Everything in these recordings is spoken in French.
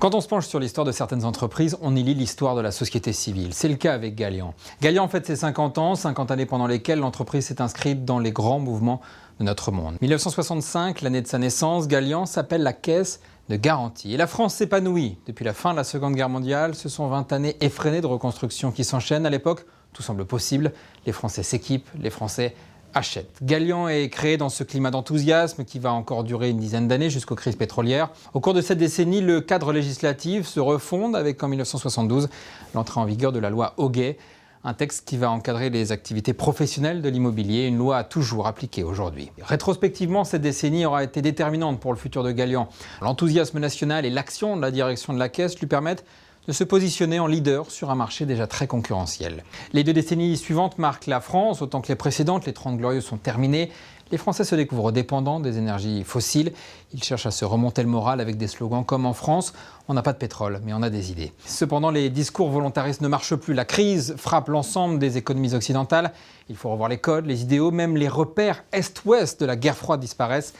Quand on se penche sur l'histoire de certaines entreprises, on y lit l'histoire de la société civile. C'est le cas avec Gallian. Gallian fête ses 50 ans, 50 années pendant lesquelles l'entreprise s'est inscrite dans les grands mouvements de notre monde. 1965, l'année de sa naissance, Gallian s'appelle la Caisse de garantie. Et la France s'épanouit. Depuis la fin de la Seconde Guerre mondiale, ce sont 20 années effrénées de reconstruction qui s'enchaînent. À l'époque, tout semble possible. Les Français s'équipent, les Français achète. Gallian est créé dans ce climat d'enthousiasme qui va encore durer une dizaine d'années jusqu'aux crises pétrolières. Au cours de cette décennie, le cadre législatif se refonde avec en 1972 l'entrée en vigueur de la loi Hoguet, un texte qui va encadrer les activités professionnelles de l'immobilier, une loi toujours appliquée aujourd'hui. Rétrospectivement, cette décennie aura été déterminante pour le futur de Gallian. L'enthousiasme national et l'action de la direction de la Caisse lui permettent de se positionner en leader sur un marché déjà très concurrentiel. Les 2 décennies suivantes marquent la France, autant que les précédentes. Les 30 glorieuses sont terminées. Les Français se découvrent dépendants des énergies fossiles. Ils cherchent à se remonter le moral avec des slogans comme en France, on n'a pas de pétrole, mais on a des idées. Cependant, les discours volontaristes ne marchent plus. La crise frappe l'ensemble des économies occidentales. Il faut revoir les codes, les idéaux, même les repères Est-Ouest de la guerre froide disparaissent.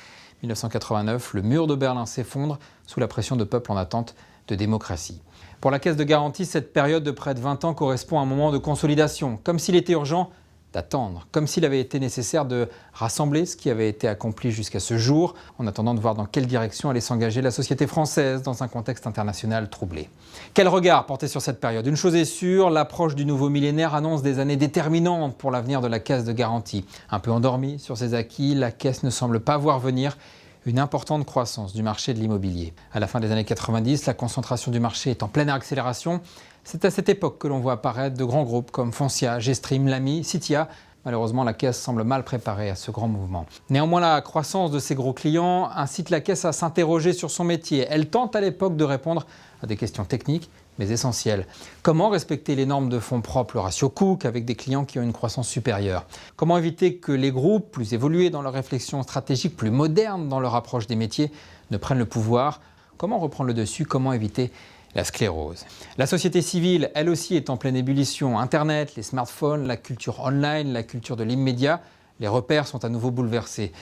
1989, le mur de Berlin s'effondre sous la pression de peuples en attente de démocratie. Pour la Caisse de garantie, cette période de près de 20 ans correspond à un moment de consolidation, comme s'il était urgent d'attendre, comme s'il avait été nécessaire de rassembler ce qui avait été accompli jusqu'à ce jour, en attendant de voir dans quelle direction allait s'engager la société française dans un contexte international troublé. Quel regard porter sur cette période? Une chose est sûre, l'approche du nouveau millénaire annonce des années déterminantes pour l'avenir de la Caisse de garantie. Un peu endormie sur ses acquis, la Caisse ne semble pas voir venir une importante croissance du marché de l'immobilier. À la fin des années 90, la concentration du marché est en pleine accélération. C'est à cette époque que l'on voit apparaître de grands groupes comme Foncia, Gestream, Lamy, Citia. Malheureusement, la Caisse semble mal préparée à ce grand mouvement. Néanmoins, la croissance de ces gros clients incite la Caisse à s'interroger sur son métier. Elle tente à l'époque de répondre à des questions techniques, mais essentielles. Comment respecter les normes de fonds propres, le ratio Cook, avec des clients qui ont une croissance supérieure? Comment éviter que les groupes, plus évolués dans leur réflexion stratégique, plus modernes dans leur approche des métiers, ne prennent le pouvoir? Comment reprendre le dessus? Comment éviter la sclérose? La société civile, elle aussi, est en pleine ébullition. Internet, les smartphones, la culture online, la culture de l'immédiat, les repères sont à nouveau bouleversés.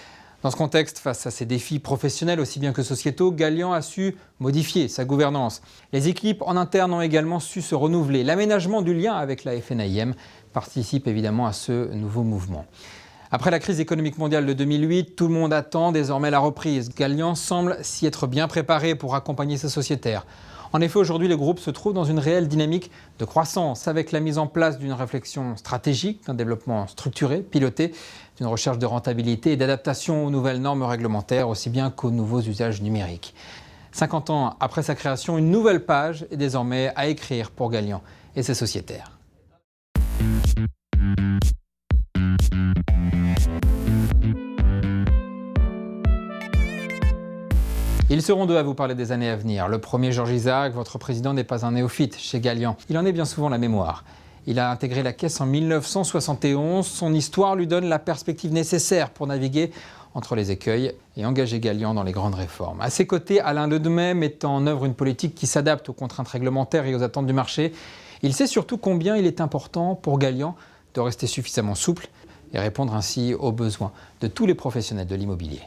Dans ce contexte, face à ces défis professionnels aussi bien que sociétaux, Gallian a su modifier sa gouvernance. Les équipes en interne ont également su se renouveler. L'aménagement du lien avec la FNAIM participe évidemment à ce nouveau mouvement. Après la crise économique mondiale de 2008, tout le monde attend désormais la reprise. Gallian semble s'y être bien préparé pour accompagner ses sociétaires. En effet, aujourd'hui, le groupe se trouve dans une réelle dynamique de croissance, avec la mise en place d'une réflexion stratégique, d'un développement structuré, piloté, d'une recherche de rentabilité et d'adaptation aux nouvelles normes réglementaires, aussi bien qu'aux nouveaux usages numériques. 50 ans après sa création, une nouvelle page est désormais à écrire pour Gallian et ses sociétaires. Ils seront 2 à vous parler des années à venir. Le premier, Georges Isaac, votre président n'est pas un néophyte chez Gallian. Il en est bien souvent la mémoire. Il a intégré la Caisse en 1971. Son histoire lui donne la perspective nécessaire pour naviguer entre les écueils et engager Gallian dans les grandes réformes. À ses côtés, Alain Ledemay met en œuvre une politique qui s'adapte aux contraintes réglementaires et aux attentes du marché. Il sait surtout combien il est important pour Gallian de rester suffisamment souple et répondre ainsi aux besoins de tous les professionnels de l'immobilier.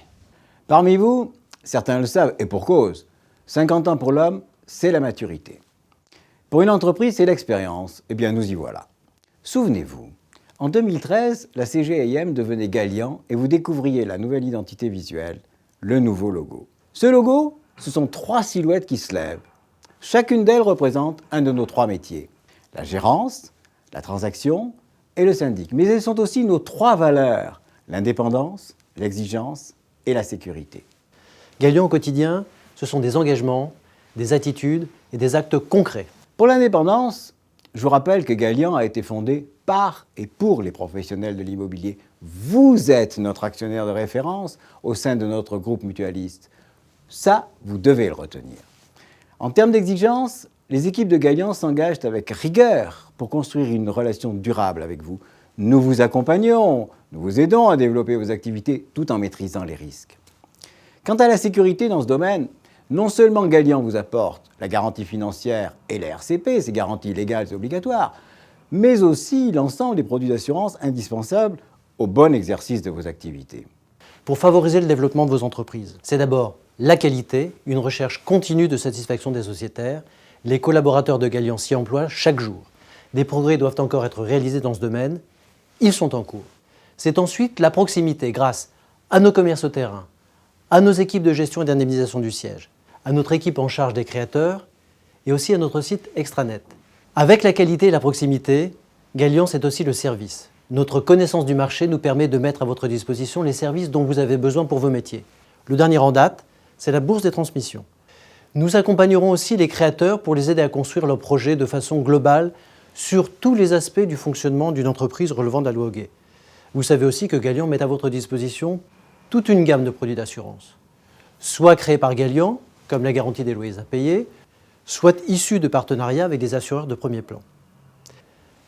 Parmi vous, certains le savent, et pour cause. 50 ans pour l'homme, c'est la maturité. Pour une entreprise, c'est l'expérience. Eh bien, nous y voilà. Souvenez-vous, en 2013, la CGIM devenait Gallian et vous découvriez la nouvelle identité visuelle, le nouveau logo. Ce logo, ce sont 3 silhouettes qui se lèvent. Chacune d'elles représente un de nos 3 métiers. La gérance, la transaction et le syndic. Mais elles sont aussi nos 3 valeurs, l'indépendance, l'exigence et la sécurité. Gallian au quotidien, ce sont des engagements, des attitudes et des actes concrets. Pour l'indépendance, je vous rappelle que Gallian a été fondé par et pour les professionnels de l'immobilier. Vous êtes notre actionnaire de référence au sein de notre groupe mutualiste. Ça, vous devez le retenir. En termes d'exigence, les équipes de Gallian s'engagent avec rigueur pour construire une relation durable avec vous. Nous vous accompagnons, nous vous aidons à développer vos activités tout en maîtrisant les risques. Quant à la sécurité dans ce domaine, non seulement Gallian vous apporte la garantie financière et la RCP, ces garanties légales et obligatoires, mais aussi l'ensemble des produits d'assurance indispensables au bon exercice de vos activités. Pour favoriser le développement de vos entreprises, c'est d'abord la qualité, une recherche continue de satisfaction des sociétaires. Les collaborateurs de Galian s'y emploient chaque jour. Des progrès doivent encore être réalisés dans ce domaine. Ils sont en cours. C'est ensuite la proximité grâce à nos commerces au terrain, à nos équipes de gestion et d'indemnisation du siège, à notre équipe en charge des créateurs et aussi à notre site extranet. Avec la qualité et la proximité, Galian, c'est aussi le service. Notre connaissance du marché nous permet de mettre à votre disposition les services dont vous avez besoin pour vos métiers. Le dernier en date, c'est la bourse des transmissions. Nous accompagnerons aussi les créateurs pour les aider à construire leurs projets de façon globale sur tous les aspects du fonctionnement d'une entreprise relevant de la loi Hoguet. Vous savez aussi que Galian met à votre disposition toute une gamme de produits d'assurance, soit créés par Galian, comme la garantie des loyers à payer, soit issus de partenariats avec des assureurs de premier plan.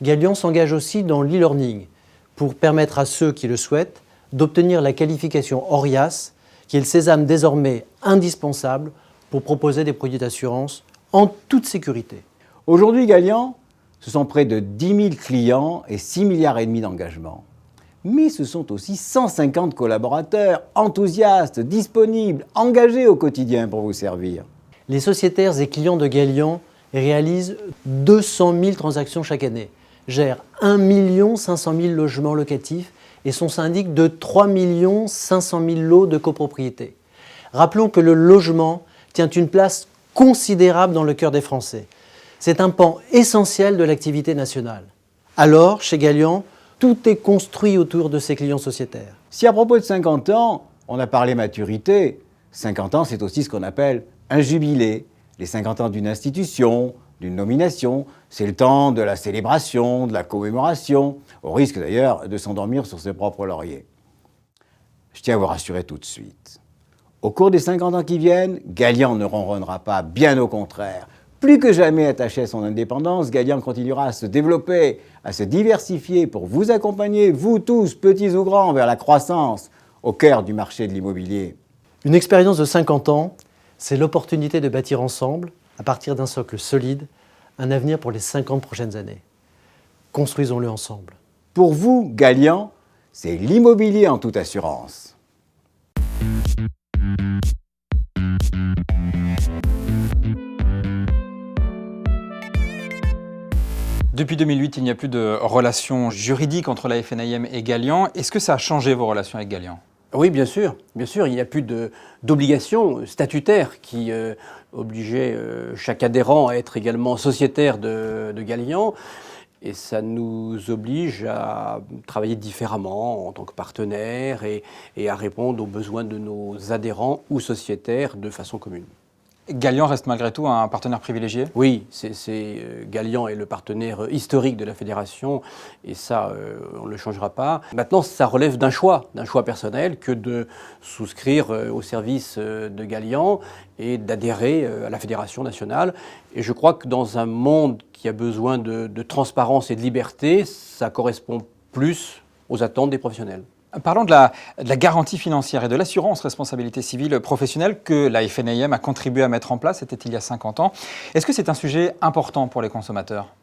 Galian s'engage aussi dans l'e-learning pour permettre à ceux qui le souhaitent d'obtenir la qualification ORIAS, qui est le sésame désormais indispensable pour proposer des produits d'assurance en toute sécurité. Aujourd'hui, Galian, ce sont près de 10 000 clients et 6,5 milliards d'engagements. Mais ce sont aussi 150 collaborateurs enthousiastes, disponibles, engagés au quotidien pour vous servir. Les sociétaires et clients de Galian réalisent 200 000 transactions chaque année, gèrent 1 500 000 logements locatifs et sont syndics de 3 500 000 lots de copropriété. Rappelons que le logement tient une place considérable dans le cœur des Français. C'est un pan essentiel de l'activité nationale. Alors, chez Galian, tout est construit autour de ses clients sociétaires. Si à propos de 50 ans, on a parlé maturité, 50 ans, c'est aussi ce qu'on appelle un jubilé. Les 50 ans d'une institution, d'une nomination, c'est le temps de la célébration, de la commémoration, au risque d'ailleurs de s'endormir sur ses propres lauriers. Je tiens à vous rassurer tout de suite. Au cours des 50 ans qui viennent, Galian ne ronronnera pas, bien au contraire. Plus que jamais attaché à son indépendance, Galian continuera à se développer, à se diversifier pour vous accompagner, vous tous, petits ou grands, vers la croissance au cœur du marché de l'immobilier. Une expérience de 50 ans, c'est l'opportunité de bâtir ensemble, à partir d'un socle solide, un avenir pour les 50 prochaines années. Construisons-le ensemble. Pour vous, Galian, c'est l'immobilier en toute assurance. Depuis 2008, il n'y a plus de relation juridique entre la FNIM et Galian. Est-ce que ça a changé vos relations avec Galian ? Oui, bien sûr. Il n'y a plus d'obligation statutaire qui obligeait chaque adhérent à être également sociétaire de Galian. Et ça nous oblige à travailler différemment en tant que partenaire et à répondre aux besoins de nos adhérents ou sociétaires de façon commune. Galian reste malgré tout un partenaire privilégié ? Oui, Galian est le partenaire historique de la fédération et ça, on ne le changera pas. Maintenant, ça relève d'un choix personnel que de souscrire au service de Galian et d'adhérer à la fédération nationale. Et je crois que dans un monde qui a besoin de transparence et de liberté, ça correspond plus aux attentes des professionnels. Parlons de la garantie financière et de l'assurance responsabilité civile professionnelle que la FNIM a contribué à mettre en place, c'était il y a 50 ans. Est-ce que c'est un sujet important pour les consommateurs ?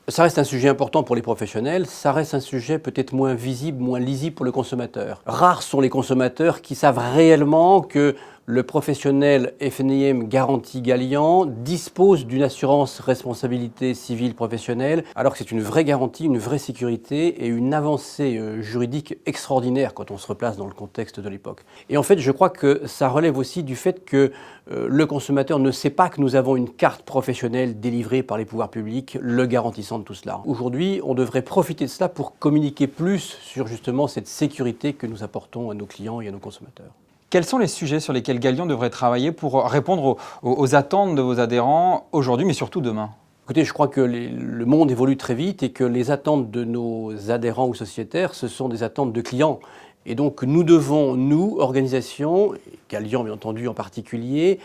Ça reste un sujet important pour les professionnels, ça reste un sujet peut-être moins visible, moins lisible pour le consommateur. Rares sont les consommateurs qui savent réellement que le professionnel FNIM Garantie Galian dispose d'une assurance responsabilité civile professionnelle, alors que c'est une vraie garantie, une vraie sécurité et une avancée juridique extraordinaire quand on se replace dans le contexte de l'époque. Et en fait, je crois que ça relève aussi du fait que le consommateur ne sait pas que nous avons une carte professionnelle délivrée par les pouvoirs publics, le garantissant de tout cela. Aujourd'hui, on devrait profiter de cela pour communiquer plus sur justement cette sécurité que nous apportons à nos clients et à nos consommateurs. Quels sont les sujets sur lesquels Galian devrait travailler pour répondre aux attentes de vos adhérents aujourd'hui, mais surtout demain ? Écoutez, je crois que le monde évolue très vite et que les attentes de nos adhérents ou sociétaires, ce sont des attentes de clients. Et donc nous devons, nous, organisations, Galian bien entendu en particulier,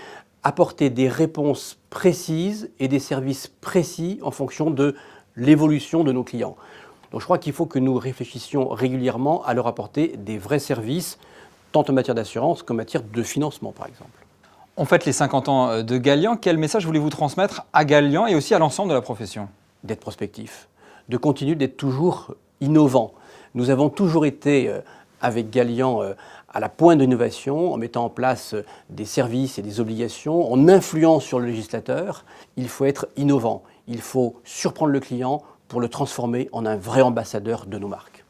apporter des réponses précises et des services précis en fonction de l'évolution de nos clients. Donc je crois qu'il faut que nous réfléchissions régulièrement à leur apporter des vrais services, tant en matière d'assurance qu'en matière de financement, par exemple. On fête les 50 ans de Galian. Quel message voulez-vous transmettre à Galian et aussi à l'ensemble de la profession ? D'être prospectif, de continuer d'être toujours innovant. Nous avons toujours été, avec Galian, à la pointe de l'innovation, en mettant en place des services et des obligations, en influant sur le législateur. Il faut être innovant, il faut surprendre le client pour le transformer en un vrai ambassadeur de nos marques.